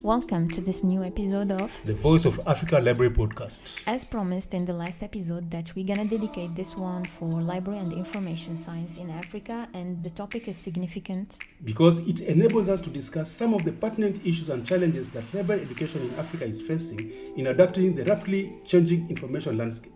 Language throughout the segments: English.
Welcome to this new episode of The Voice of Africa Library Podcast. As promised in the last episode that we're gonna dedicate this one for library and information science in Africa, and the topic is significant Because it enables us to discuss some of the pertinent issues and challenges that library education in Africa is facing in adapting the rapidly changing information landscape.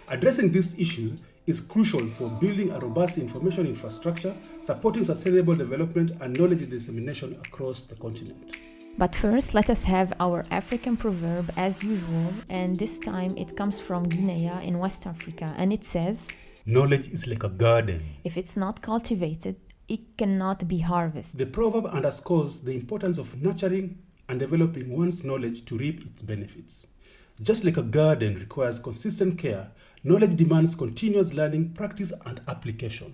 Addressing these issues is crucial for building a robust information infrastructure, supporting sustainable development and knowledge dissemination across the continent. But first, let us have our African proverb as usual, and this time it comes from Guinea in West Africa, and it says, Knowledge is like a garden. if it's not cultivated, it cannot be harvested. The proverb underscores the importance of nurturing and developing one's knowledge to reap its benefits. Just like a garden requires consistent care, knowledge demands continuous learning, practice, and application.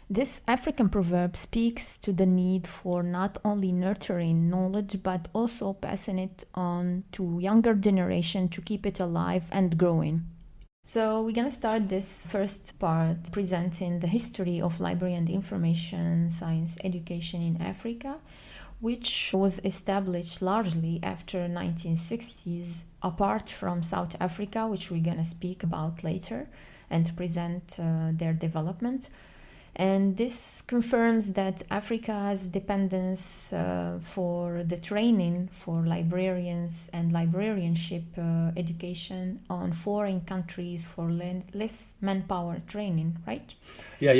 This African proverb speaks to the need for not only nurturing knowledge but also passing it on to younger generation to keep it alive and growing. So we're going to start this first part presenting the history of library and information science education in Africa, which was established largely after 1960s, apart from South Africa, which we're going to speak about later and present their development. And this confirms that Africa's dependence for the training for librarians and librarianship education on foreign countries for less manpower training, right? Yeah,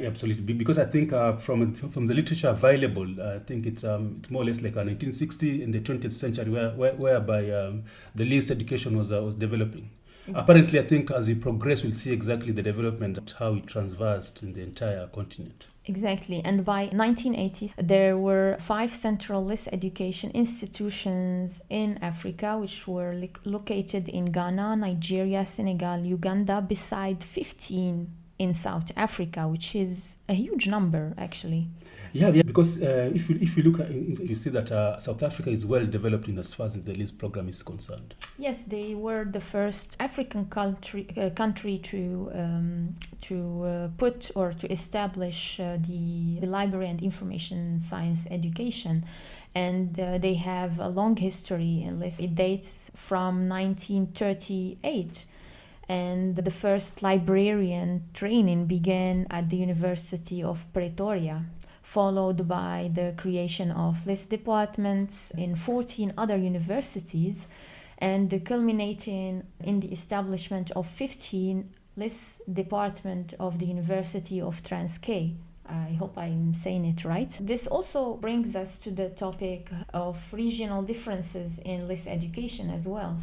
absolutely. Because I think from the literature available, I think it's more or less like a 1960 in the 20th century, whereby the least education was developing. Apparently, I think as we progress, we'll see exactly the development, how it transversed in the entire continent. Exactly. And by 1980s, there were 5 centralist education institutions in Africa, which were located in Ghana, Nigeria, Senegal, Uganda, beside 15 in South Africa, which is a huge number, actually. Yeah, because if you look at it, you see that South Africa is well developed in as far as the LIS program is concerned. Yes, they were the first African country to put or to establish the library and information science education, and they have a long history in LIS. It dates from 1938. And the first librarian training began at the University of Pretoria, followed by the creation of LIS departments in 14 other universities, and culminating in the establishment of 15 LIS department of the University of Transkei. I hope I'm saying it right. This also brings us to the topic of regional differences in LIS education as well.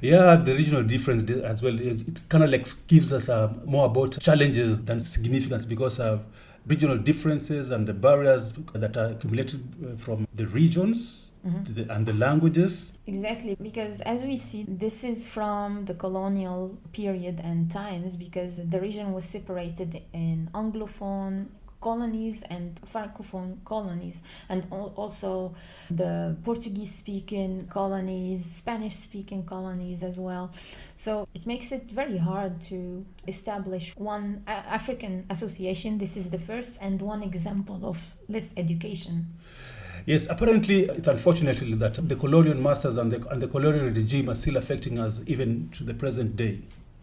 Yeah, the regional difference as well, it kind of like gives us more about challenges than significance, because of regional differences and the barriers that are accumulated from the regions and the languages. Exactly, because as we see, this is from the colonial period and times, because the region was separated in Anglophone colonies and Francophone colonies, and also the Portuguese-speaking colonies, Spanish-speaking colonies as well. So it makes it very hard to establish one African association. This is the first and one example of LIS education. Yes, apparently it's unfortunately that the colonial masters and the colonial regime are still affecting us even to the present day.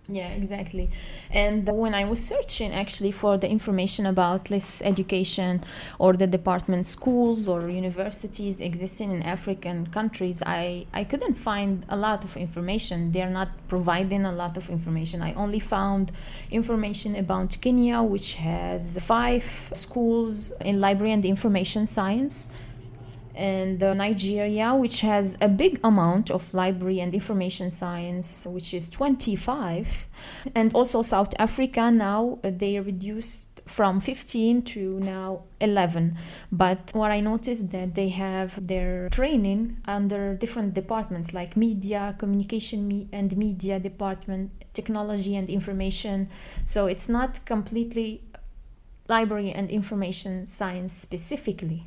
Yeah, exactly. And when I was searching actually for the information about LIS education or the department schools or universities existing in African countries, I couldn't find a lot of information. They're not providing a lot of information. I only found information about Kenya, which has 5 schools in library and information science, and Nigeria, which has a big amount of library and information science, which is 25. And also South Africa, now they reduced from 15 to now 11. But what I noticed that they have their training under different departments like media, communication and media department, technology and information. So it's not completely library and information science specifically.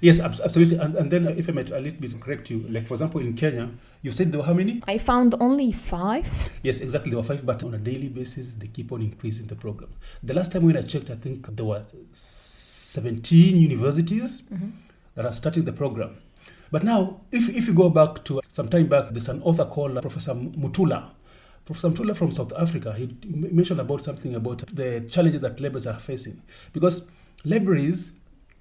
Yes, absolutely. And then if I might a little bit correct you, like for example in Kenya, you said there were how many? I found only 5. Yes, exactly. There were 5, but on a daily basis, they keep on increasing the program. The last time when I checked, I think there were 17 universities that are starting the program. But now, if you go back to some time back, there's an author called Professor Mutula. Professor Mutula from South Africa, he mentioned about something about the challenges that libraries are facing. Because libraries,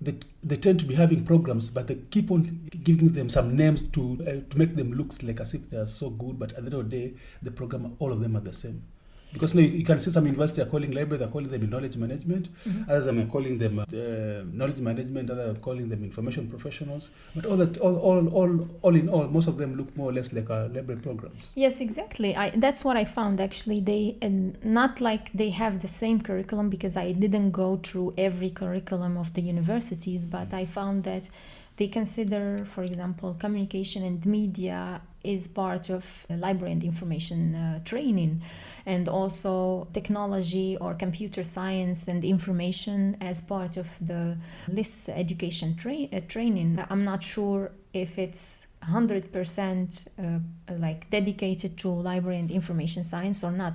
they tend to be having programs, but they keep on giving them some names to make them look like as if they are so good, but at the end of the day, the program, all of them are the same. Because you can see some universities are calling library, they're calling them knowledge management. Others are calling them knowledge management. Others are calling them information professionals. But all in all, most of them look more or less like library programs. Yes, exactly. That's what I found actually. They not like they have the same curriculum, because I didn't go through every curriculum of the universities, but I found that they consider, for example, communication and media is part of library and information training, and also technology or computer science and information as part of the LIS education training. I'm not sure if it's 100% like dedicated to library and information science or not.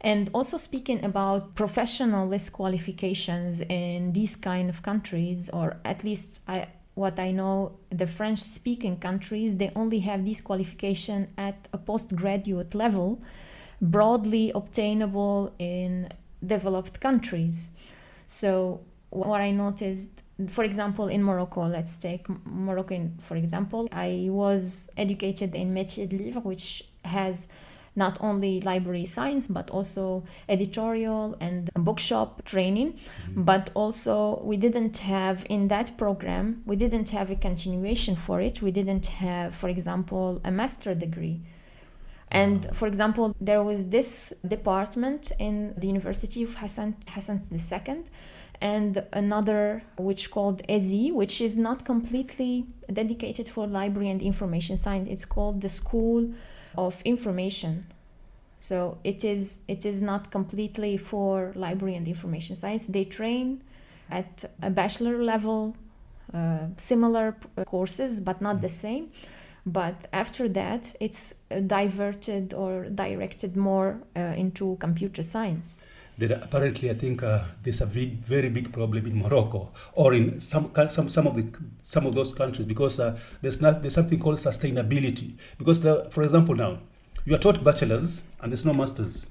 And also speaking about professional LIS qualifications in these kind of countries, or at least what I know, the French-speaking countries, they only have this qualification at a postgraduate level, broadly obtainable in developed countries. So what I noticed, for example, in Morocco, let's take Morocco for example, I was educated in Métier de Livre, which has not only library science, but also editorial and bookshop training. But also we didn't have in that program, we didn't have a continuation for it. We didn't have, for example, a master degree. And for example, there was this department in the University of Hassan II, and another which called EZI, which is not completely dedicated for library and information science. It's called the School of Information. So it is not completely for library and information science. They train at a bachelor level, similar courses, but not the same. But after that, it's diverted or directed more into computer science. Then apparently, I think there's a very big problem in Morocco or in some of those countries, because there's something called sustainability. Because for example, now you are taught bachelors and there's no masters.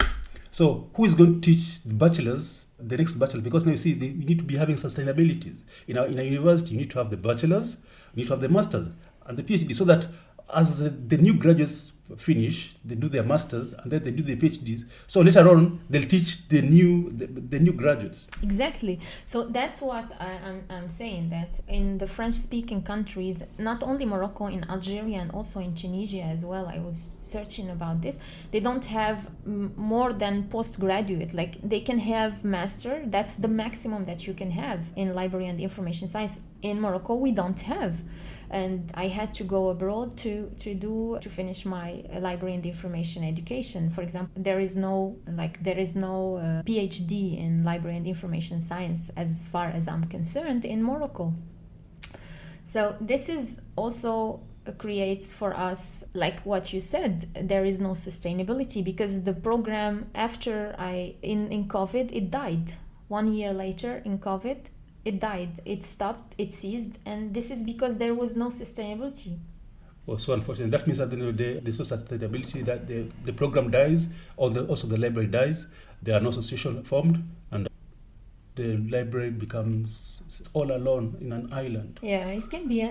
So who is going to teach the bachelors the next bachelor? Because now you see, you need to be having sustainabilities. In a university, you need to have the bachelors, you need to have the masters and the PhD, so that as the new graduates finish, they do their masters and then they do their PhDs. So later on, they'll teach the new graduates. Exactly. So that's what I'm saying, that in the French-speaking countries, not only Morocco, in Algeria and also in Tunisia as well, I was searching about this, they don't have more than postgraduate. Like they can have master, that's the maximum that you can have in library and information science. In Morocco, we don't have. And I had to go abroad to finish my library and information education. For example, there is no PhD in library and information science as far as I'm concerned in Morocco. So this is also creates for us, like what you said, there is no sustainability, because the program after in COVID, it died. 1 year later in COVID, it died, it stopped, it ceased, and this is because there was no sustainability. Well, so unfortunately, that means at the end of the day, there's no sustainability, that the program dies, or also the library dies, there are no association formed, and the library becomes all alone in an island. Yeah, it can be.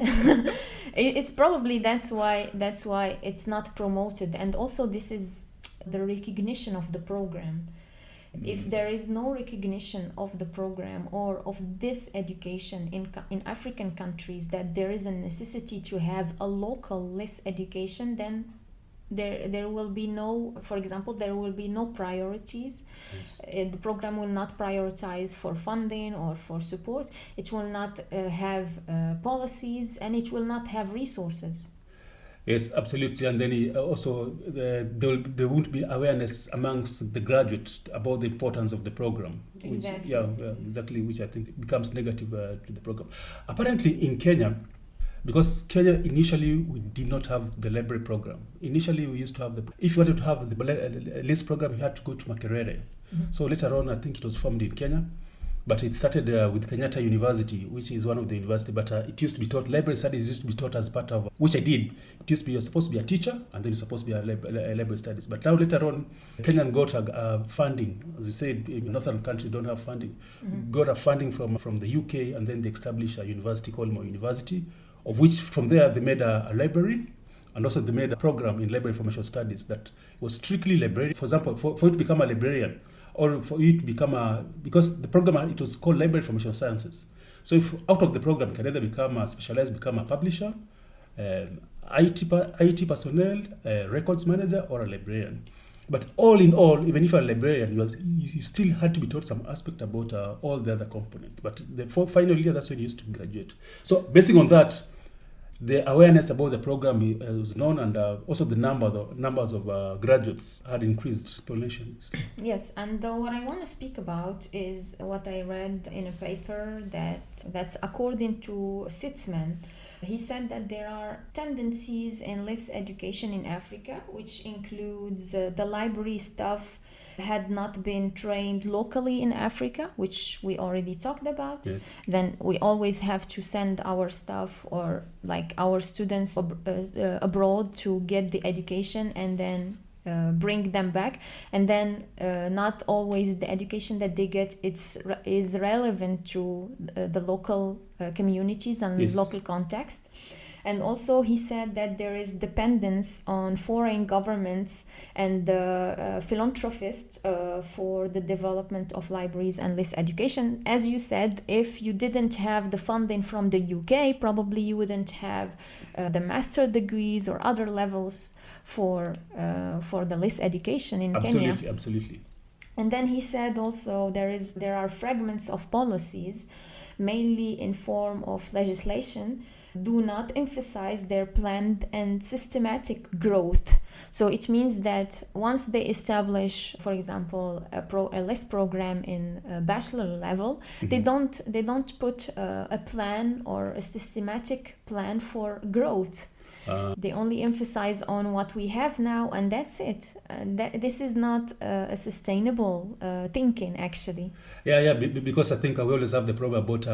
It's probably that's why it's not promoted, and also this is the recognition of the program. If there is no recognition of the program or of this education in African countries, that there is a necessity to have a local LIS education, then there will be no, for example, there will be no priorities. Yes. The program will not prioritize for funding or for support. It will not have policies, and it will not have resources. Yes, absolutely. And then also there won't be awareness amongst the graduates about the importance of the program. Exactly. Exactly, which I think becomes negative to the program. Apparently in Kenya, because Kenya initially we did not have the library program. Initially we used to have if you wanted to have the LIS program, you had to go to Makerere. Mm-hmm. So later on, I think it was formed in Kenya. But it started with Kenyatta University, which is one of the university. But it used to be taught, library studies used to be taught as part of, which I did. It used to be, you're supposed to be a teacher, and then you're supposed to be a library studies. But now later on, Kenyan got funding. As you said, in northern countries don't have funding. Got a funding from the UK, and then they established a university called Moi University, of which from there they made a library. And also they made a program in library information studies that was strictly librarian. For example, for you to become a librarian, or for you to become because the program, it was called Library Information Sciences. So if out of the program, you can either become a specialized, become a publisher, IT personnel, records manager, or a librarian. But all in all, even if you're a librarian, you still had to be taught some aspect about all the other components. But the final year, that's when you used to graduate. So basing on that, the awareness about the program was known, and also the numbers of graduates had increased exponentially. Yes, and what I want to speak about is what I read in a paper that's according to Sitzman. He said that there are tendencies in less education in Africa, which includes the library staff had not been trained locally in Africa, which we already talked about. Yes. Then we always have to send our staff or like our students abroad to get the education and then bring them back, and then not always the education that they get is relevant to the local communities and Yes. local context. And also he said that there is dependence on foreign governments and philanthropists for the development of libraries and less education. As you said, if you didn't have the funding from the UK, probably you wouldn't have the master degrees or other levels for the less education in Kenya. Absolutely. And then he said also there are fragments of policies, mainly in form of legislation, do not emphasize their planned and systematic growth. So it means that once they establish, for example, a less program in a bachelor level, they don't put a plan or a systematic plan for growth. They only emphasize on what we have now, and that's it. This is not a sustainable thinking, actually. Yeah, because I think we always have the problem about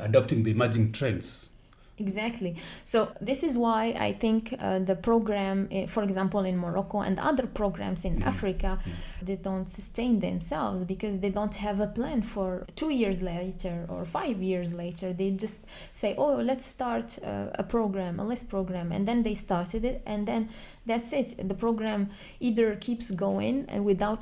adopting the emerging trends. Exactly. So this is why I think the program, for example, in Morocco and other programs in Africa, they don't sustain themselves because they don't have a plan for 2 years later or 5 years later. They just say, oh, let's start a less program. And then they started it. And then that's it. The program either keeps going and without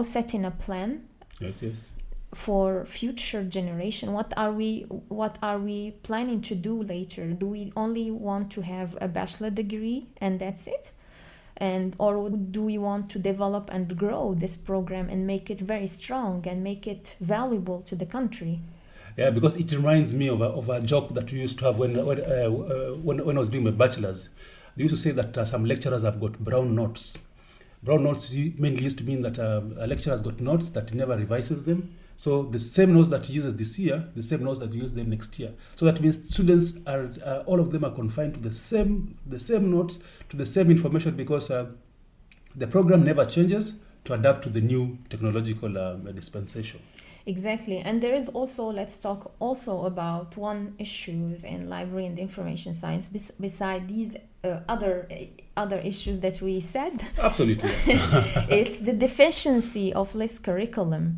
setting a plan. Yes. For future generation, what are we planning to do later? Do we only want to have a bachelor degree and that's it, or do we want to develop and grow this program and make it very strong and make it valuable to the country? Yeah, because it reminds me of a joke that we used to have when I was doing my bachelor's. They used to say that some lecturers have got brown notes. Brown notes mainly used to mean that a lecturer has got notes that he never revises them. So the same notes that he uses this year, the same notes that he uses them next year. So that means students are all of them are confined to the same notes, to the same information, because the program never changes to adapt to the new technological dispensation. Exactly. And there is also, let's talk also about one issues in library and information science beside these other issues that we said. Absolutely. It's the deficiency of LIS curriculum.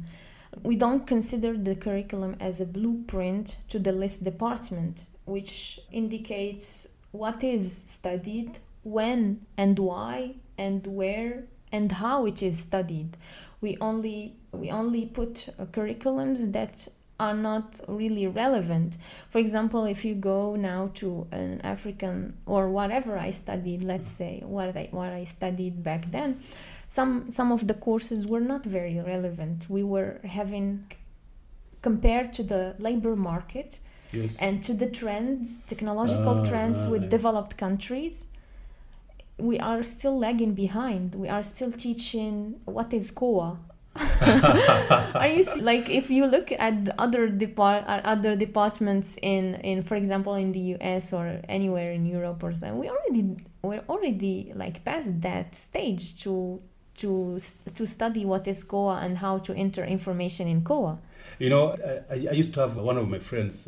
We don't consider the curriculum as a blueprint to the LIS department, which indicates what is studied, when and why and where and how it is studied. We only put curriculums that are not really relevant. For example, if you go now to an African or whatever I studied, let's say what I studied back then, some of the courses were not very relevant. We were having, compared to the labor market, Yes. and to the trends, technological trends with developed countries, we are still lagging behind. We are still teaching what is COA. Are you like, if you look at other departments in for example in the US or anywhere in Europe or something, we're already like past that stage to study what is COA and how to enter information in COA. You know, I used to have one of my friends.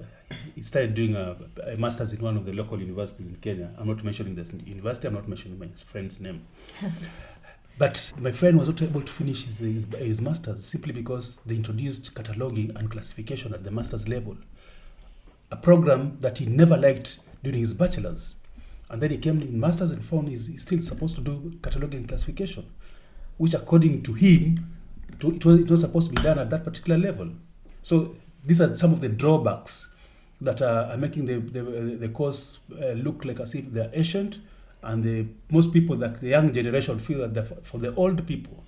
He started doing a master's in one of the local universities in Kenya. I'm not mentioning this university. I'm not mentioning my friend's name. But my friend was not able to finish his master's simply because they introduced cataloging and classification at the master's level, a program that he never liked during his bachelor's. And then he came in master's and found he's still supposed to do cataloging and classification, which according to him, it was supposed to be done at that particular level. So these are some of the drawbacks that are making the course look like as if they're ancient, and most people, that the young generation, feel that they're for the old people.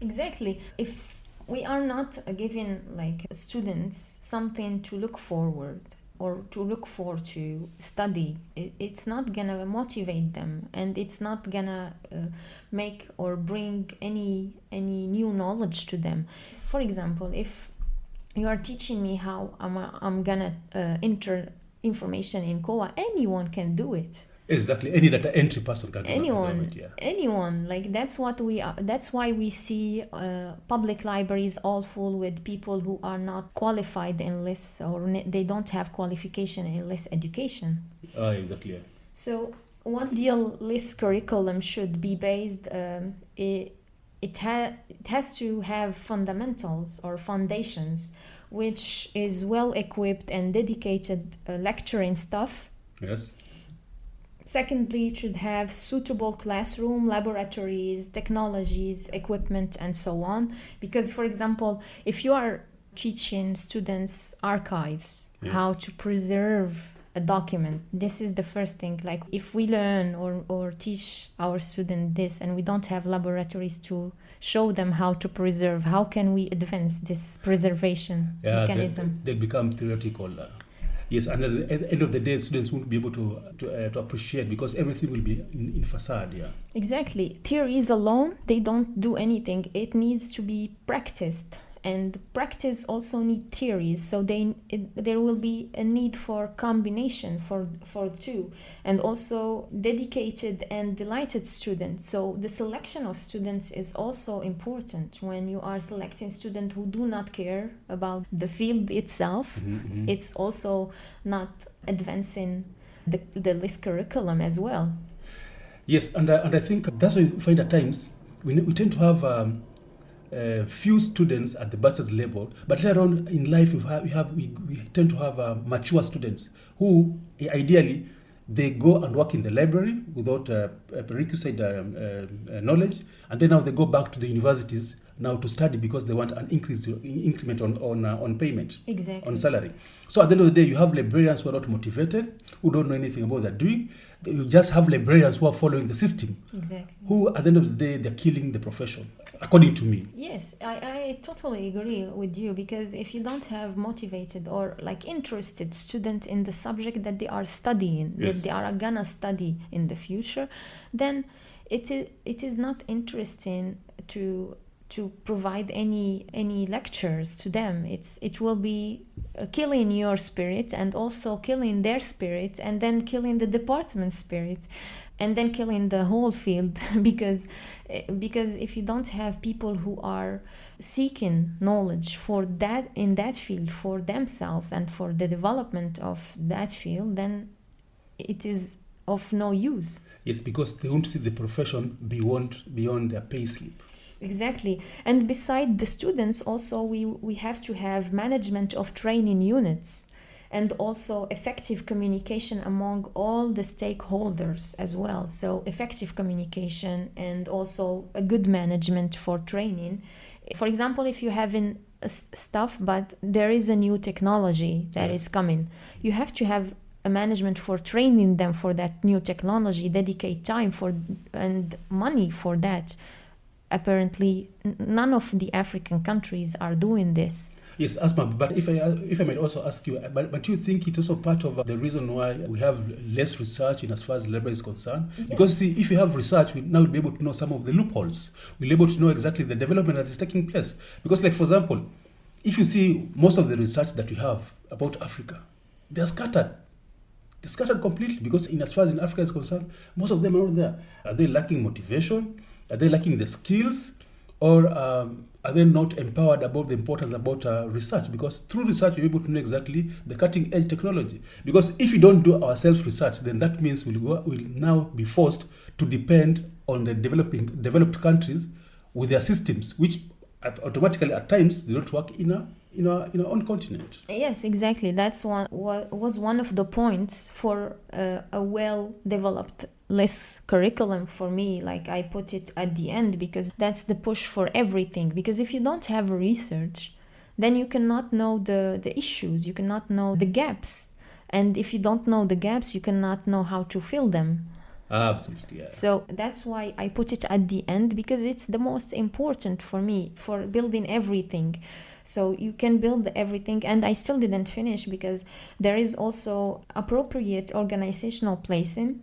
Exactly. If we are not giving like students something to look forward or to look for to study, it's not gonna motivate them, and it's not gonna make or bring any new knowledge to them. For example, if you are teaching me how I'm gonna enter information in COA, anyone can do it. Exactly, any data entry person can do Anyone, it. anyone. Like that's what we are. That's why we see public libraries all full with people who are not qualified in LIS, or they don't have qualification in LIS education. Exactly. Yeah. So what ideal LIS curriculum should be based? It has to have fundamentals or foundations, which is well equipped and dedicated lecturing staff. Yes. Secondly, it should have suitable classroom, laboratories, technologies, equipment, and so on. Because, for example, if you are teaching students archives, Yes. how to preserve a document, this is the first thing. Like if we learn or teach our student this and we don't have laboratories to show them how to preserve, how can we advance this preservation mechanism? They become theoretical. Yes, and at the end of the day, students won't be able to appreciate, because everything will be in facade. Yeah. Exactly. Theories alone, they don't do anything. It needs to be practiced. And practice also need theories. So there will be a need for combination for two. And also dedicated and delighted students. So the selection of students is also important. When you are selecting students who do not care about the field itself, it's also not advancing the LIS curriculum as well. Yes, and I think that's why you find at times we tend to have few students at the bachelor's level, but later on in life we tend to have mature students who ideally they go and work in the library without a prerequisite knowledge, and then now they go back to the universities now to study because they want an increment on payment. Exactly. On salary. So at the end of the day, you have librarians who are not motivated, who don't know anything about what they're doing. You just have librarians who are following the system. Exactly. Who at the end of the day, they're killing the profession, according to me. Yes, I totally agree with you, because if you don't have motivated or like interested student in the subject that they are studying, Yes. that they are gonna study in the future, then it is not interesting to provide any lectures to them. It will be killing your spirit and also killing their spirit, and then killing the department's spirit, and then killing the whole field because if you don't have people who are seeking knowledge for that in that field for themselves and for the development of that field, then it is of no use. Yes, because they won't see the profession beyond their pay slip. Exactly. And beside the students, also we have to have management of training units, and also effective communication among all the stakeholders as well. So effective communication and also a good management for training. For example, if you have stuff, but there is a new technology that is coming, you have to have a management for training them for that new technology, dedicate time for and money for that. Apparently, none of the African countries are doing this. Yes, Asma, but if I might also ask you, but you think it's also part of the reason why we have less research in as far as labor is concerned? Yes. Because see, if you have research, we'll now be able to know some of the loopholes. We'll be able to know exactly the development that is taking place. Because like, for example, if you see most of the research that we have about Africa, they're scattered. They're scattered completely, because in as far as in Africa is concerned, most of them are not there. Are they lacking motivation? Are they lacking the skills? or are they not empowered about the importance about research? Because through research, we're able to know exactly the cutting edge technology. Because if we don't do ourselves research, then that means we'll now be forced to depend on the developed countries with their systems, which automatically at times they don't work in our own continent. Yes, exactly. That's was one of the points for a well-developed less curriculum for me. Like I put it at the end because that's the push for everything. Because if you don't have research, then you cannot know the issues, you cannot know the gaps. And if you don't know the gaps, you cannot know how to fill them. Absolutely, yeah. So that's why I put it at the end, because it's the most important for me for building everything. So you can build everything, and I still didn't finish because there is also appropriate organizational placing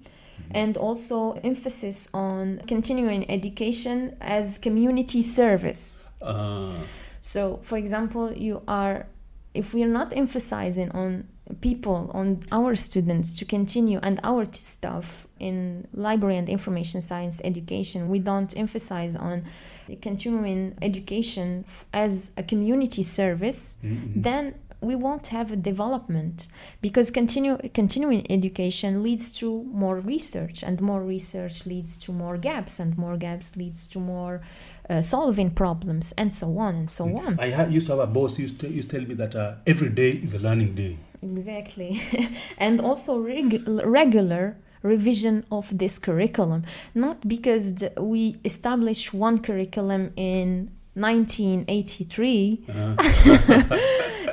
and also emphasis on continuing education as community service. So, for example, if we are not emphasizing on people, on our students to continue and our staff in library and information science education, we don't emphasize on continuing education as a community service, then we won't have a development, because continuing education leads to more research, and more research leads to more gaps, and more gaps leads to more solving problems, and so on and so on. I used to have a boss who used to tell me that every day is a learning day. Exactly. And also regular revision of this curriculum, not because we established one curriculum in 1983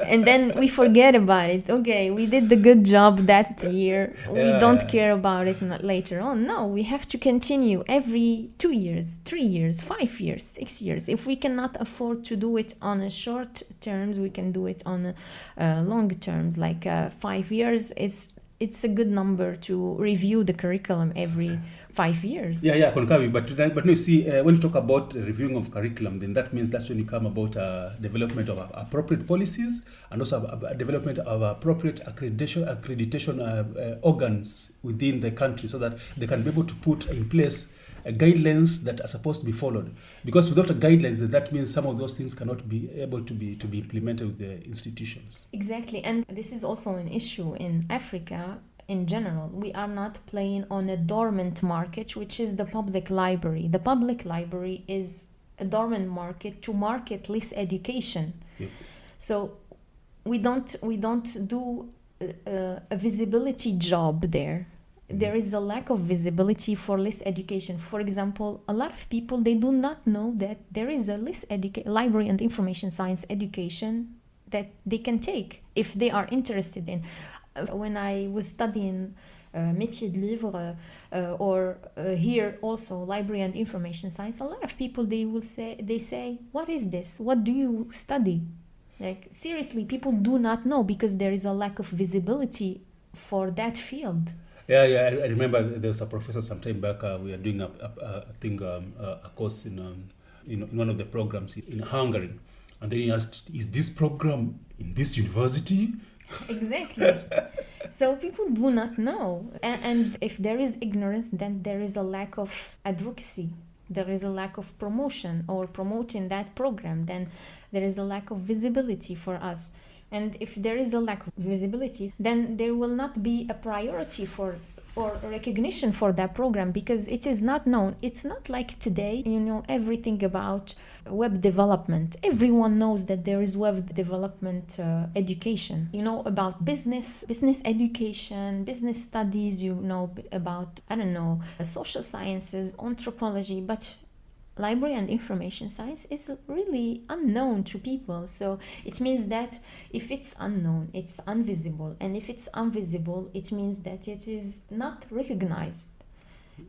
and then we forget about it. Okay, we did the good job that year, we don't care about it later on. No, we have to continue every 2 years, 3 years, 5 years, 6 years. If we cannot afford to do it on a short terms, we can do it on a long terms, like 5 years. It's a good number to review the curriculum every 5 years. Yeah, Konkawi. But no, you see, when you talk about reviewing of curriculum, then that means that's when you come about development of appropriate policies, and also development of appropriate accreditation organs within the country, so that they can be able to put in place guidelines that are supposed to be followed. Because without guidelines, then that means some of those things cannot be able to be implemented with the institutions. Exactly, and this is also an issue in Africa. In general, we are not playing on a dormant market, which is the public library. The public library is a dormant market to market less education. Yep. So we don't do a visibility job there. There is a lack of visibility for less education. For example, a lot of people, they do not know that there is a less library and information science education that they can take if they are interested in. When I was studying métier de livre or here also library and information science, a lot of people, they say, what is this? What do you study? Like, seriously, people do not know because there is a lack of visibility for that field. Yeah, I remember there was a professor some time back. We were doing a course in one of the programs in Hungary, and then he asked, "Is this program in this university?" Exactly. So people do not know, and if there is ignorance, then there is a lack of advocacy. There is a lack of promotion or promoting that program. Then there is a lack of visibility for us. And if there is a lack of visibility, then there will not be a priority for or recognition for that program because it is not known. It's not like today, you know everything about web development. Everyone knows that there is web development education. You know about business education, business studies, you know about, social sciences, anthropology, but library and information science is really unknown to people. So it means that if it's unknown, it's invisible. And if it's invisible, it means that it is not recognized.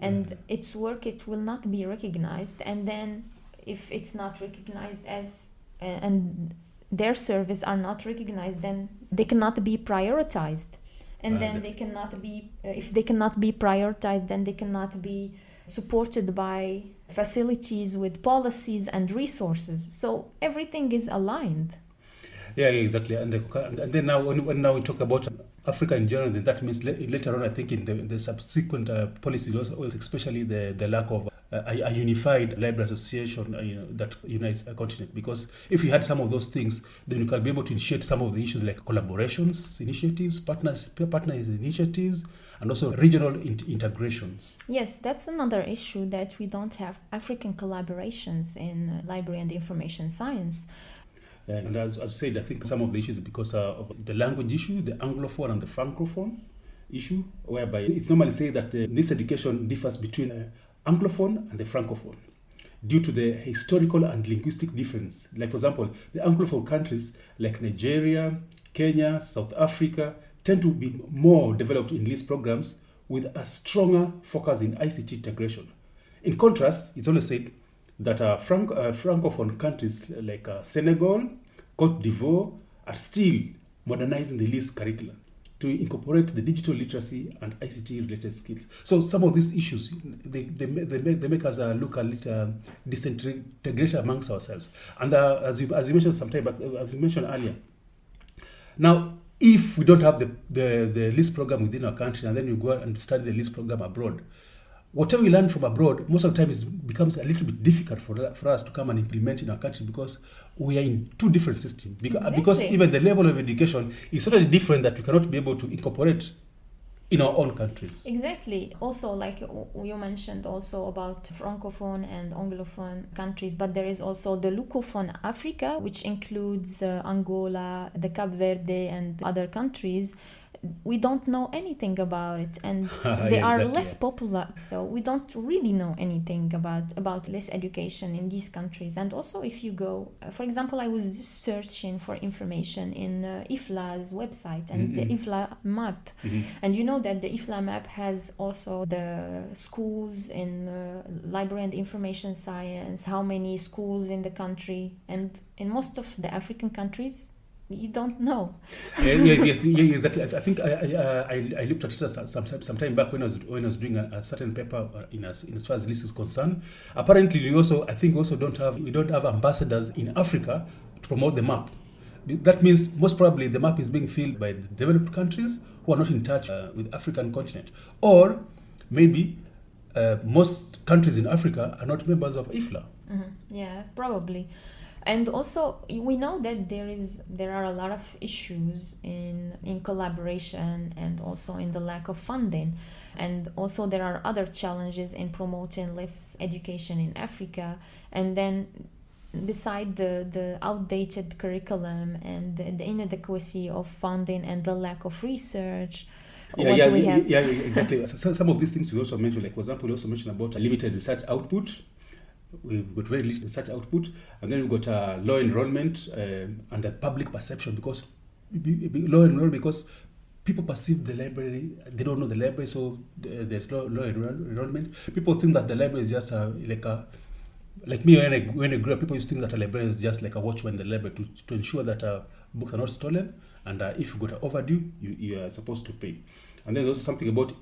And its work, it will not be recognized. And then if it's not recognized as, and their service are not recognized, then they cannot be prioritized. And then they cannot be, if they cannot be prioritized, then they cannot be supported by facilities with policies and resources. So everything is aligned. Yeah, exactly. And then now when we talk about Africa in general, then that means later on, I think in the subsequent policies, also, especially the lack of a unified library association that unites a continent. Because if you had some of those things, then you can be able to initiate some of the issues like collaborations, initiatives, partners initiatives, and also regional integrations. Yes, that's another issue, that we don't have African collaborations in library and information science. And as I said, I think some of the issues because of the language issue, the Anglophone and the Francophone issue, whereby it's normally said that this education differs between Anglophone and the Francophone due to the historical and linguistic difference. Like, for example, the Anglophone countries like Nigeria, Kenya, South Africa tend to be more developed in these programs with a stronger focus in ICT integration. In contrast, it's always said that Francophone countries like Senegal, Cote d'Ivoire are still modernizing the LIS curriculum to incorporate the digital literacy and ICT-related skills. So some of these issues, they make us look a little disintegrated amongst ourselves. And as you mentioned sometime, but as you mentioned earlier, now if we don't have the LIS program within our country and then you go and study the LIS program abroad, whatever we learn from abroad, most of the time it becomes a little bit difficult for us to come and implement in our country because we are in two different systems. Because even the level of education is totally different that we cannot be able to incorporate in our own countries. Exactly. Also, like you mentioned also about Francophone and Anglophone countries, but there is also the Lucophone Africa, which includes Angola, the Cape Verde, and other countries. We don't know anything about it, and they are less popular, so we don't really know anything about less education in these countries. And also, if you go, for example, I was just searching for information in IFLA's website and the IFLA map, and you know that the IFLA map has also the schools in library and information science, how many schools in the country, and in most of the African countries you don't know. Yes, exactly. I think I looked at it some time back when I was doing a certain paper in as far as this is concerned. Apparently, we don't have ambassadors in Africa to promote the map. That means most probably the map is being filled by the developed countries who are not in touch with African continent, or maybe most countries in Africa are not members of IFLA. Yeah, probably. And also, we know that there are a lot of issues in collaboration and also in the lack of funding. And also there are other challenges in promoting less education in Africa. And then beside the outdated curriculum and the inadequacy of funding and the lack of research, exactly. So some of these things we also mentioned, like for example, we also mentioned about a limited research output. We've got very little research output, and then we've got low enrollment and a public perception because people perceive the library, they don't know the library, so there's low enrollment. People think that the library is just like me when I grew up, people used to think that a librarian is just like a watchman in the library to ensure that books are not stolen, and if you got an overdue, you are supposed to pay. And then there's also something about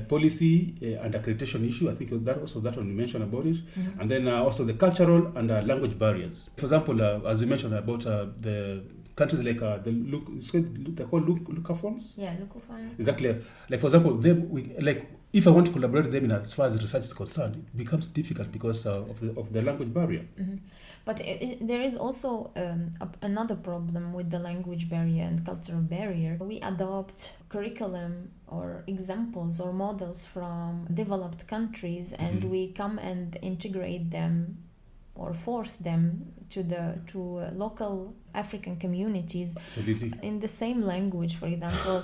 policy and accreditation issue. I think that one we mentioned about it. And then also the cultural and language barriers. For example, as you mentioned about the countries like they're called Lucophones. Yeah, Lucophone. Exactly. Like for example, if I want to collaborate with them as far as research is concerned, it becomes difficult because of the language barrier. But there is also another problem with the language barrier and cultural barrier. We adopt curriculum or examples or models from developed countries, and we come and integrate them or force them to local African communities. Absolutely. In the same language. For example,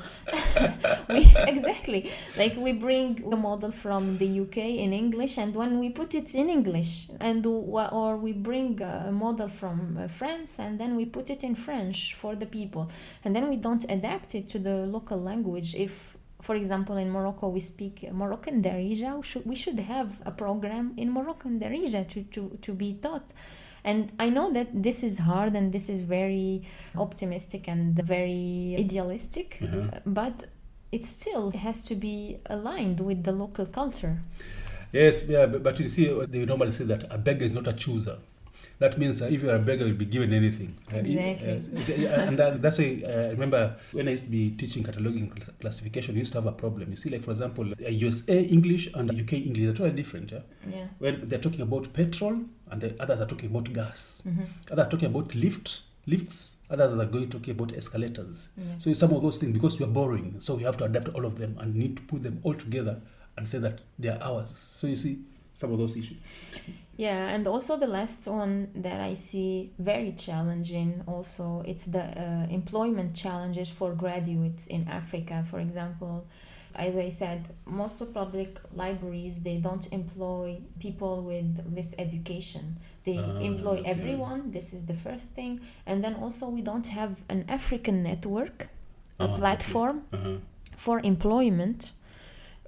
we bring a model from the UK in English, and when we put it in English, or we bring a model from France and then we put it in French for the people, and then we don't adapt it to the local language. If, for example, in Morocco we speak Moroccan Darija, we should have a program in Moroccan Darija to be taught. And I know that this is hard and this is very optimistic and very idealistic, but it still has to be aligned with the local culture. Yes, yeah, but you see, they normally say that a beggar is not a chooser. That means if you are a beggar, you'll be given anything. Exactly. And that's why I remember when I used to be teaching cataloging classification, we used to have a problem. You see, like for example, USA English and UK English are totally different. Yeah? Yeah. When they're talking about petrol and the others are talking about gas. Mm-hmm. Others are talking about lifts, others are going to talk about escalators. Yeah. So some of those things, because we are borrowing, so we have to adapt all of them and need to put them all together and say that they are ours. So you see some of those issues. Yeah, and also the last one that I see very challenging also, it's the employment challenges for graduates in Africa, for example. As I said, most of public libraries, they don't employ people with this education. They employ okay. everyone. This is the first thing. And then also we don't have an African network, a platform Uh-huh. for employment,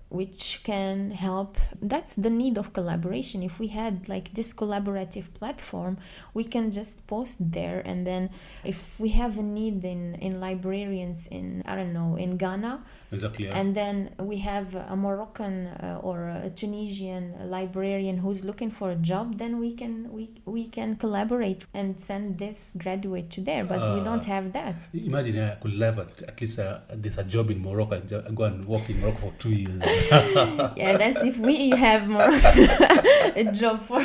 which can help. That's the need of collaboration. If we had like this collaborative platform, we can just post there, and then if we have a need in librarians in, I don't know, in Ghana, Exactly. Yeah. and then we have a Moroccan or a Tunisian librarian who's looking for a job, then we can collaborate and send this graduate to there. But we don't have that. Imagine I could live at least there's a job in Morocco and go and work in Morocco for 2 years. Yeah, that's if we have more a job for.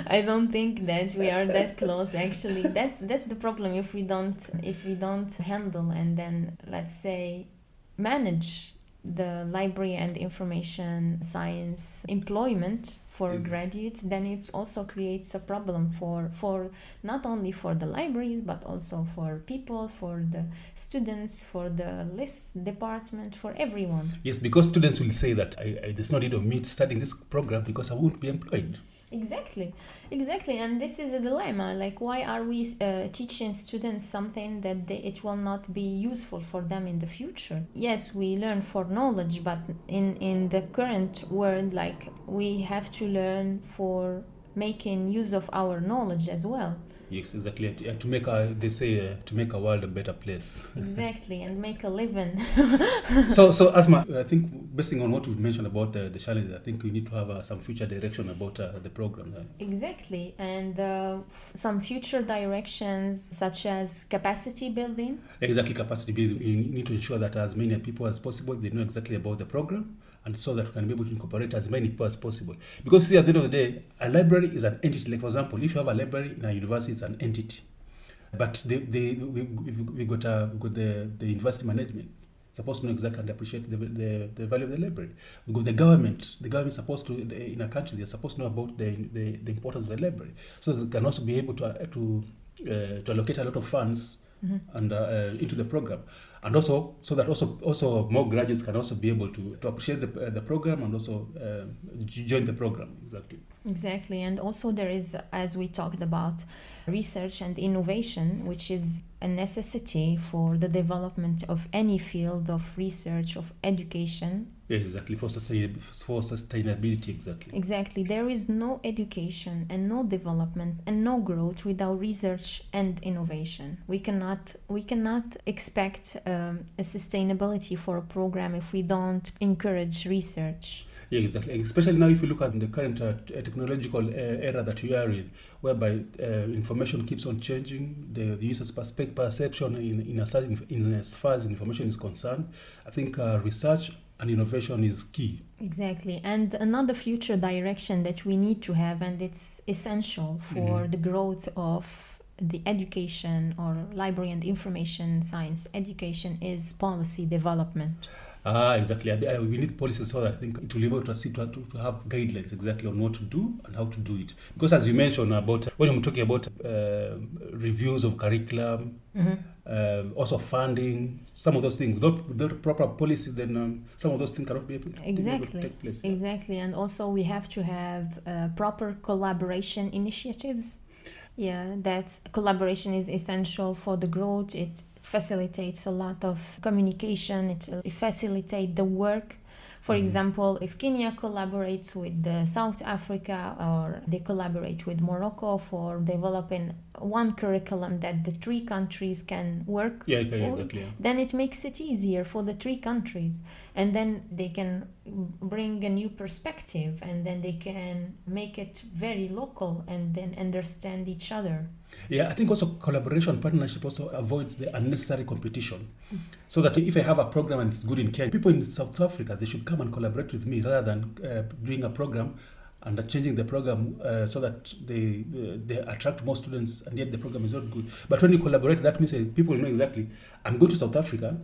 I don't think that we are that close. Actually, that's the problem. If we don't handle and then let's say manage the library and information science employment for graduates, then it also creates a problem for not only for the libraries but also for people, for the students, for the lists department, for everyone. Yes, because students will say that there's no need of me studying this program because I won't be employed. Exactly, and this is a dilemma. Like, why are we teaching students something that it will not be useful for them in the future? Yes, we learn for knowledge, but in the current world, like, we have to learn for making use of our knowledge as well. Yes, exactly. To make to make a world a better place. Exactly, and make a living. So Asma, I think basing on what we've mentioned about the challenges, I think we need to have some future direction about the program. Exactly, and some future directions such as capacity building. Exactly, capacity building. You need to ensure that as many people as possible, they know exactly about the program, and so that we can be able to incorporate as many people as possible. Because see, at the end of the day, a library is an entity. Like for example, if you have a library in a university, it's an entity. But we got the university management supposed to know exactly and appreciate the value of the library. We got the government. The government is supposed to, in a country, they're supposed to know about the importance of the library. So they can also be able to allocate a lot of funds and into the program, and also so that also more graduates can also be able to appreciate the program and also join the program. Exactly, and also there is, as we talked about, research and innovation, which is a necessity for the development of any field of research, of education. Exactly, for sustainability. Exactly, there is no education and no development and no growth without research and innovation. We cannot expect a sustainability for a program if we don't encourage research. Yeah, exactly. Especially now, if you look at the current technological era that we are in, whereby information keeps on changing, the user's perception in as far as information is concerned, I think research and innovation is key. Exactly, and another future direction that we need to have, and it's essential for the growth of the education or library and information science education, is policy development. Exactly. We need policies so that I think it will be able to have guidelines exactly on what to do and how to do it. Because as you mentioned about when we're talking about reviews of curriculum, also funding, some of those things, without proper policies, then some of those things cannot be able to take place. Exactly, and also we have to have proper collaboration initiatives. Yeah, that collaboration is essential for the growth. It facilitates a lot of communication. It facilitates the work For example, if Kenya collaborates with South Africa, or they collaborate with Morocco for developing one curriculum that the three countries can work Yeah, okay, on, exactly. Yeah. then it makes it easier for the three countries, and then they can bring a new perspective, and then they can make it very local and then understand each other. Yeah, I think also collaboration partnership also avoids the unnecessary competition. So that if I have a program and it's good in Kenya, people in South Africa, they should come and collaborate with me rather than doing a program and changing the program so that they attract more students, and yet the program is not good. But when you collaborate, that means people know exactly, I'm going to South Africa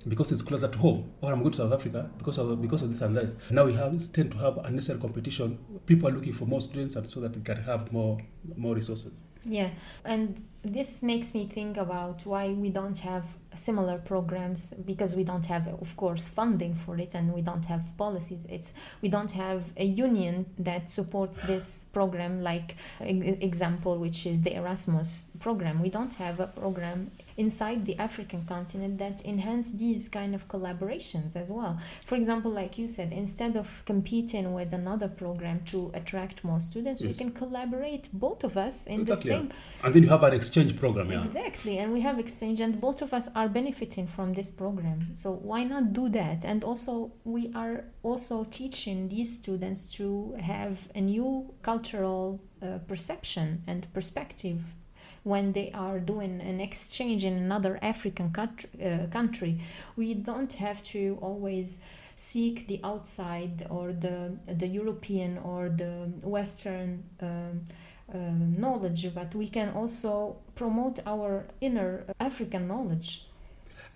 because it's closer to home, or I'm going to South Africa because of this and that. Now we tend to have unnecessary competition. People are looking for more students, and so that we can have more resources. Yeah, and this makes me think about why we don't have similar programs, because we don't have, of course, funding for it, and we don't have policies. We don't have a union that supports this program, like example, which is the Erasmus program. We don't have a program inside the African continent that enhance these kind of collaborations as well. For example, like you said, instead of competing with another program to attract more students, we Yes. can collaborate, both of us, in the Exactly, yeah. same. And then you have an exchange program. Yeah. Exactly, and we have exchange, and both of us are benefiting from this program. So why not do that? And also, we are also teaching these students to have a new cultural perception and perspective when they are doing an exchange in another African country. We don't have to always seek the outside, or the European or the Western knowledge, but we can also promote our inner African knowledge.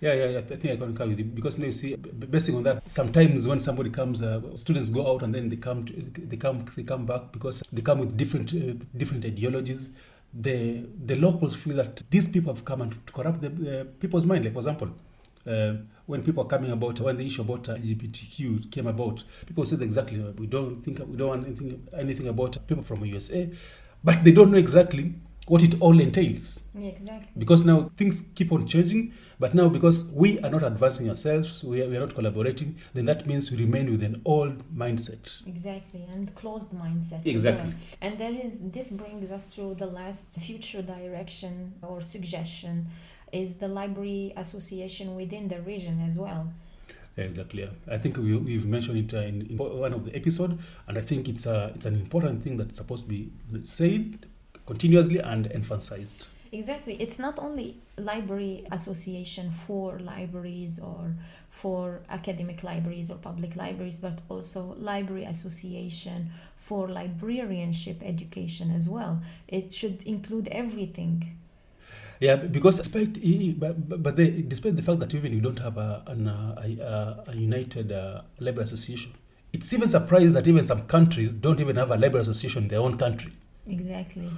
Yeah. I think I can agree with you, because now you see, basing on that, sometimes when somebody comes, students go out and then they come back because they come with different ideologies. The locals feel that these people have come and to corrupt the people's mind. Like, for example, when people are coming about, when the issue about LGBTQ came about, people said exactly, we don't want anything about people from USA, but they don't know exactly what it all entails. Yeah, exactly. Because now things keep on changing, but now because we are not advancing ourselves, we are not collaborating, then that means we remain with an old mindset. Exactly, and closed mindset. Exactly. As well. And this brings us to the last future direction or suggestion, is the library association within the region as well. Exactly. Yeah. I think we've mentioned it in one of the episodes, and I think it's an important thing that's supposed to be said continuously and emphasized. Exactly. It's not only library association for libraries or for academic libraries or public libraries, but also library association for librarianship education as well. It should include everything. Yeah, because despite the fact that even you don't have a united library association, it's even surprised that even some countries don't even have a library association in their own country. Exactly.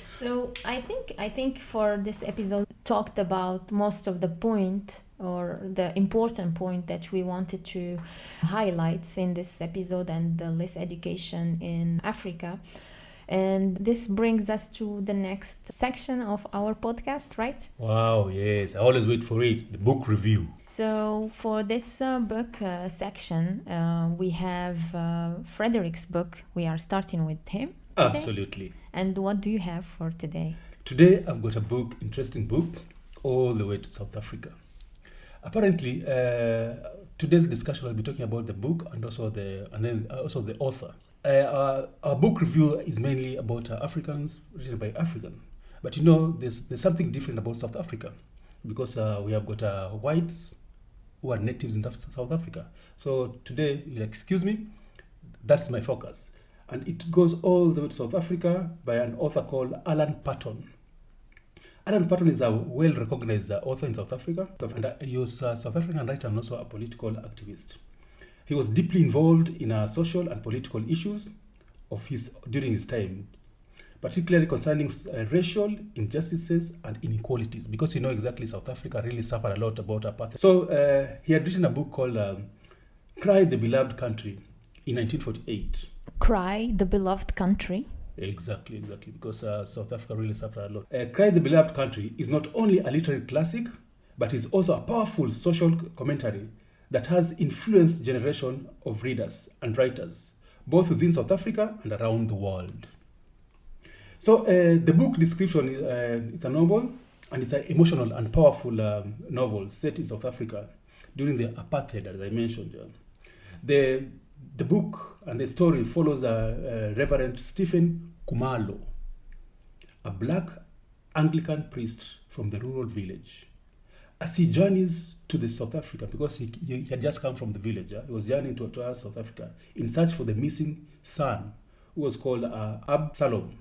So I think for this episode talked about most of the point, or the important point that we wanted to highlight in this episode, and the less education in Africa. And this brings us to the next section of our podcast, right? Wow, yes, I always wait for it, the book review. So for this book section, we have Frederick's book. We are starting with him today. Absolutely. And what do you have for today? Today I've got a interesting book, all the way to South Africa. Apparently, today's discussion will be talking about the book and also the author. Our book review is mainly about Africans, written by African. But you know, there's something different about South Africa, because we have got whites who are natives in South Africa. So today, you'll excuse me, that's my focus. And it goes all the way to South Africa by an author called Alan Paton. Alan Paton is a well-recognized author in South Africa, and he was a South African writer and also a political activist. He was deeply involved in social and political issues during his time, particularly concerning racial injustices and inequalities, because you know exactly South Africa really suffered a lot about apartheid. So he had written a book called Cry the Beloved Country in 1948. Cry the Beloved Country? Exactly, because South Africa really suffered a lot. Cry the Beloved Country is not only a literary classic, but is also a powerful social commentary that has influenced generation of readers and writers, both within South Africa and around the world. So the book description, it's a novel, and it's an emotional and powerful novel set in South Africa during the apartheid, as I mentioned. The book and the story follows Reverend Stephen Khumalo, a black Anglican priest from the rural village. As he journeys to the South Africa, because he had just come from the village, he was journeying to South Africa in search for the missing son, who was called Absalom.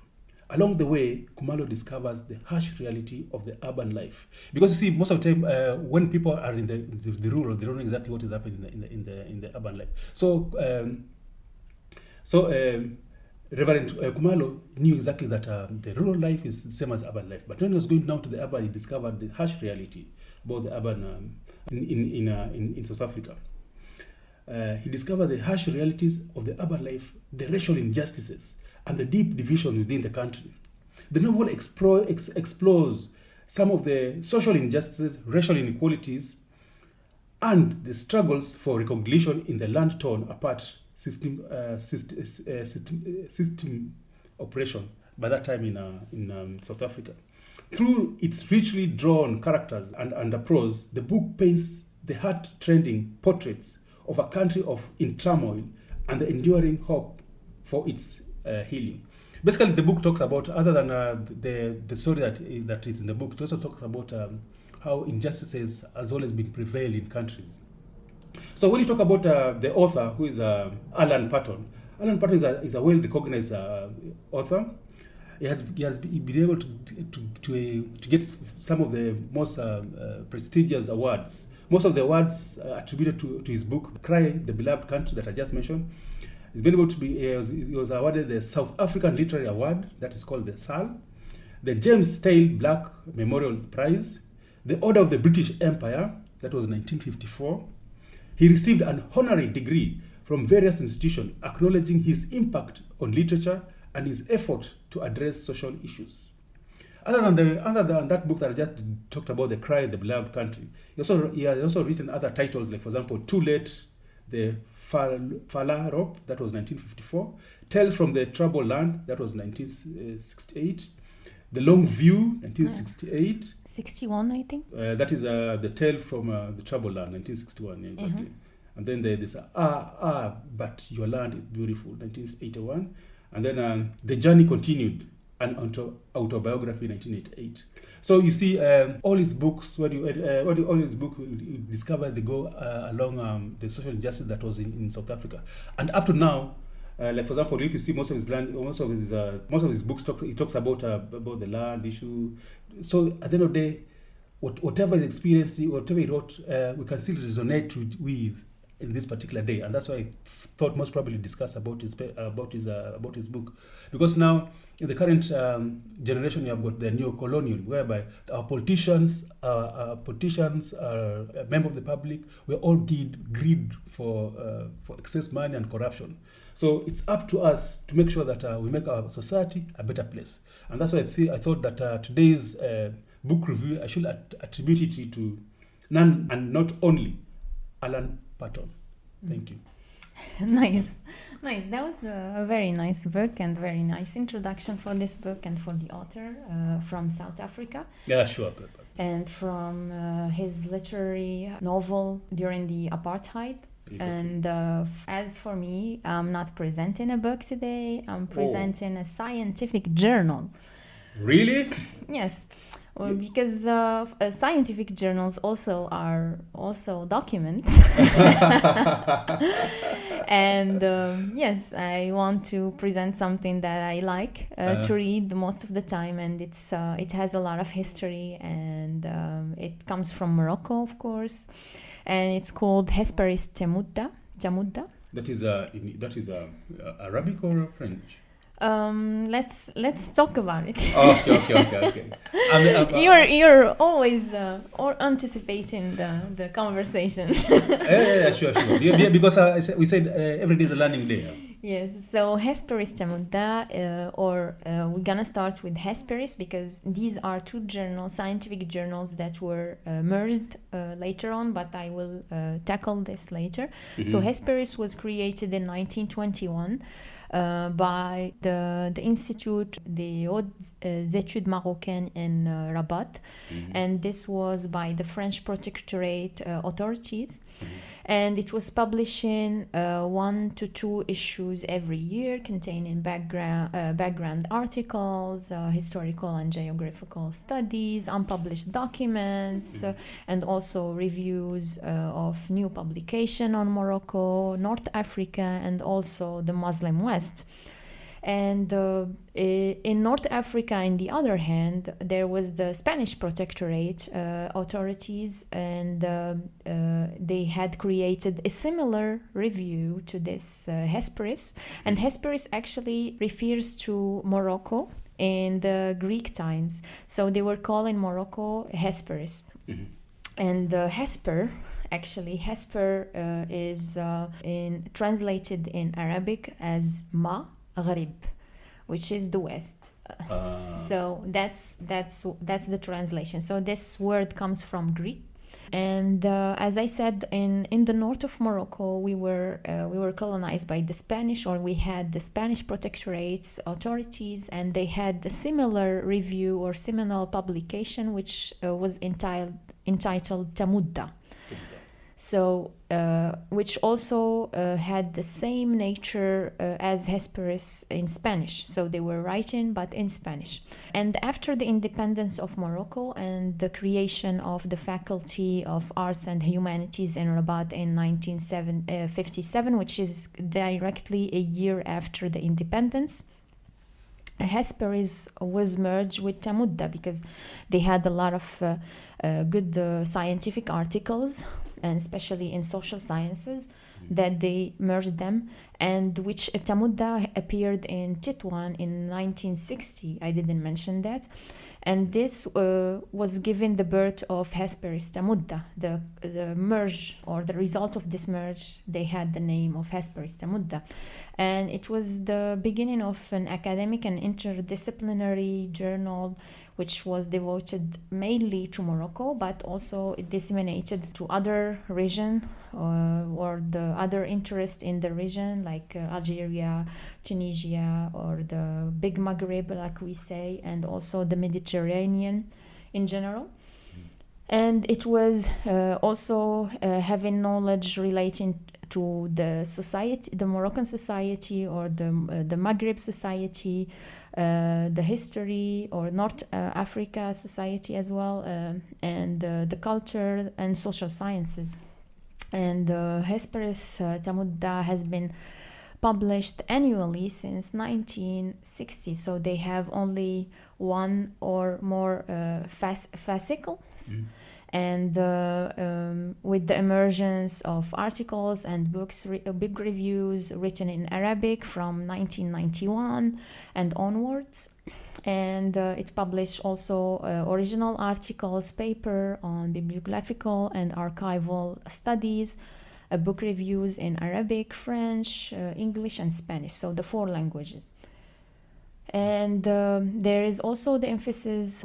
Along the way, Khumalo discovers the harsh reality of the urban life. Because you see, most of the time, when people are in the rural, they don't know exactly what is happening in the urban life. So Reverend Khumalo knew exactly that the rural life is the same as urban life. But when he was going down to the urban, he discovered the harsh reality about the urban in South Africa. He discovered the harsh realities of the urban life, the racial injustices, and the deep division within the country. The novel explores some of the social injustices, racial inequalities, and the struggles for recognition in the land-torn apart system operation by that time in South Africa. Through its richly drawn characters and prose, the book paints the heart-rending portraits of a country in turmoil and the enduring hope for its healing. Basically, the book talks about, other than the story that is in the book, it also talks about how injustices has always been prevailed in countries. So when you talk about the author, who is Alan Paton is a well-recognized author. He has been able to get some of the most prestigious awards. Most of the awards attributed to his book, Cry, the Beloved Country, that I just mentioned. He's been able to be, he was awarded the South African Literary Award, that is called the SAL, the James Stale Black Memorial Prize, the Order of the British Empire, that was 1954. He received an honorary degree from various institutions acknowledging his impact on literature and his effort to address social issues. Other than that book that I just talked about, The Cry, the Beloved Country, he has also written other titles, like, for example, Too Late, the Falarop, that was 1954, Tales from the Troubled Land, that was 1968, The Long View, 1968. 61, I think. That is the Tale from the Troubled Land, 1961, exactly. Mm-hmm. And then there's But Your Land is Beautiful, 1981. And then The Journey Continued, an autobiography, 1988. So you see, all his books, all his books, you discover they go along the social injustice that was in South Africa, and up to now, like, for example, if you see most of his books he talks about the land issue. So at the end of the day, whatever he's experiencing, whatever he wrote, we can still resonate with in this particular day, and that's why I thought most probably discuss about his book, because now in the current generation, you have got the neo-colonial, whereby our politicians are members of the public. We're all greed for excess money and corruption. So it's up to us to make sure that we make our society a better place, and that's why I thought that today's book review, I should attribute it to none and not only Alan Paton. Thank you. Nice. That was a very nice book and very nice introduction for this book and for the author from South Africa. Yeah, sure. And from his literary novel during the apartheid. Exactly. And as for me, I'm not presenting a book today. I'm presenting a scientific journal. Really? Yes. Well, because scientific journals are documents. And yes, I want to present something that I like to read most of the time, and it has a lot of history, and it comes from Morocco, of course, and it's called Hesperis Jamouda. That is Arabic or French? Let's talk about it. Okay. You're always anticipating the conversation. Yeah, sure. Yeah, because we said every day is a learning day. Yes, so Hesperus Tamudda, we're gonna start with Hesperus because these are two journals, scientific journals that were merged later on, but I will tackle this later. So Hesperus was created in 1921 by the Institut des Hautes Études Marocaines in Rabat, and this was by the French Protectorate authorities. And it was publishing 1 to 2 issues every year containing background articles, historical and geographical studies, unpublished documents, and also reviews of new publication on Morocco, North Africa, and also the Muslim West. And in North Africa, on the other hand, there was the Spanish Protectorate authorities, and they had created a similar review to this Hesperus. And Hesperus actually refers to Morocco in the Greek times. So they were calling Morocco Hesperus. And Hesper is translated in Arabic as Maghrib, which is the West. So that's the translation. So this word comes from Greek. And as I said, in the north of Morocco, we were colonized by the Spanish, or we had the Spanish Protectorate's authorities, and they had a similar review or similar publication, which was entitled Tamudda. So, which also had the same nature as Hesperus in Spanish. So they were writing, but in Spanish. And after the independence of Morocco and the creation of the Faculty of Arts and Humanities in Rabat in 1957, which is directly a year after the independence, Hesperus was merged with Tamudda because they had a lot of good scientific articles, and especially in social sciences, that they merged them, and which Tamudda appeared in Tétouan in 1960. I didn't mention that. And this was given the birth of Hesperus Tamudda. The merge, or the result of this merge, they had the name of Hesperus Tamudda. And it was the beginning of an academic and interdisciplinary journal which was devoted mainly to Morocco, but also it disseminated to other region or the other interest in the region, like Algeria, Tunisia, or the Big Maghreb, like we say, and also the Mediterranean in general. And it was also having knowledge relating to the society, the Moroccan society, or the Maghreb society, the history, or North Africa society as well, and the culture and social sciences. And Hesperus Tamudda has been published annually since 1960, so they have only one or more fascicles. And with the emergence of articles and books, big reviews written in Arabic from 1991 and onwards. And it published also original articles, paper on bibliographical and archival studies, book reviews in Arabic, French, English, and Spanish, so the 4 languages. And there is also the emphasis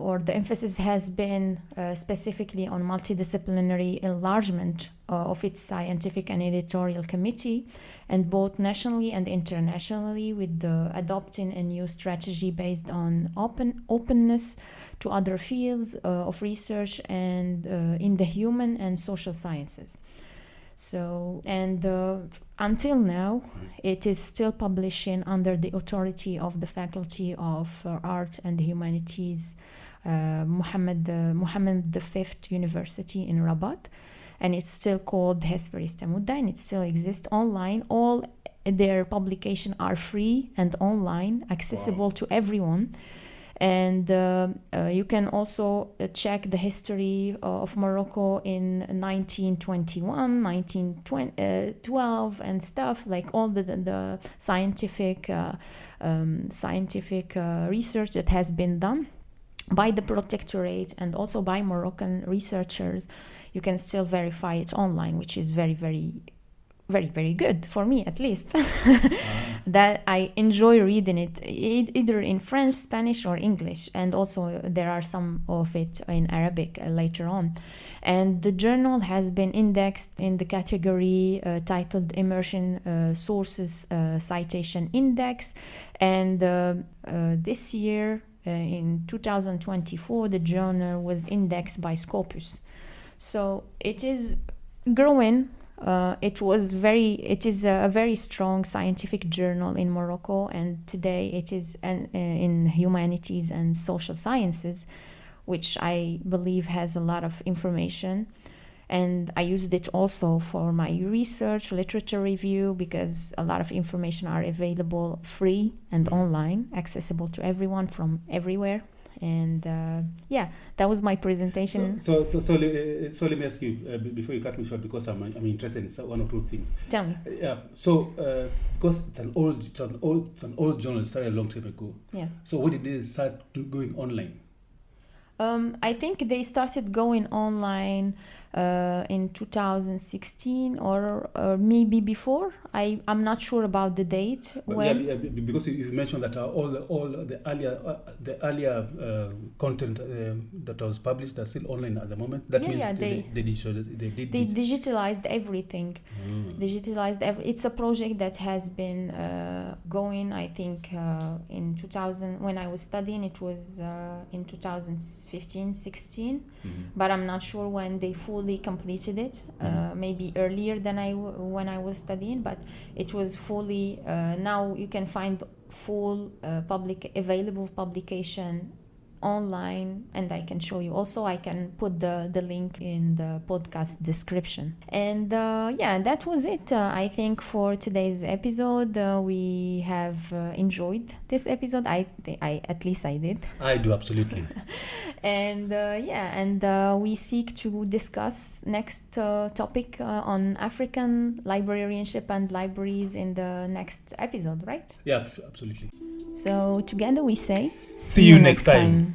has been specifically on multidisciplinary enlargement of its scientific and editorial committee, and both nationally and internationally, with adopting a new strategy based on openness to other fields of research and in the human and social sciences. So, and until now, it is still publishing under the authority of the Faculty of Art and Humanities, Mohammed V University in Rabat, and it's still called Hesperus Tamudda, and it still exists online. All their publications are free and online, accessible to everyone. And you can also check the history of Morocco in 1921, 1912, and stuff, like all the scientific research that has been done by the Protectorate and also by Moroccan researchers. You can still verify it online, which is very, very very, very good for me, at least. That I enjoy reading it either in French, Spanish, or English, and also there are some of it in Arabic later on. And the journal has been indexed in the category titled Immersion Sources Citation Index, and this year, in 2024, the journal was indexed by Scopus. So it is growing. It is a very strong scientific journal in Morocco, and today it is in humanities and social sciences, which I believe has a lot of information. And I used it also for my research, literature review, because a lot of information are available free and online, accessible to everyone from everywhere. And that was my presentation. So let me ask you before you cut me short, because I'm interested in one or two things. Tell me. Yeah. So because it's an old journal, it started a long time ago. Yeah. So when did they start going online? I think they started going online in 2016 or maybe before. I'm not sure about the date. Because you mentioned that all the earlier content that was published are still online at the moment. That means they digitalized everything. It's a project that has been going. I think in 2000 when I was studying, it was in 2015-16, but I'm not sure when they fully completed it. Maybe earlier than when I was studying, but it was fully. Now you can find full available publication online, and I can show you. Also, I can put the link in the podcast description. And that was it. I think for today's episode, we have enjoyed this episode. I at least I did. I do, absolutely. And we seek to discuss next topic on African librarianship and libraries in the next episode, right? Yeah, absolutely. So together we say, see you next time.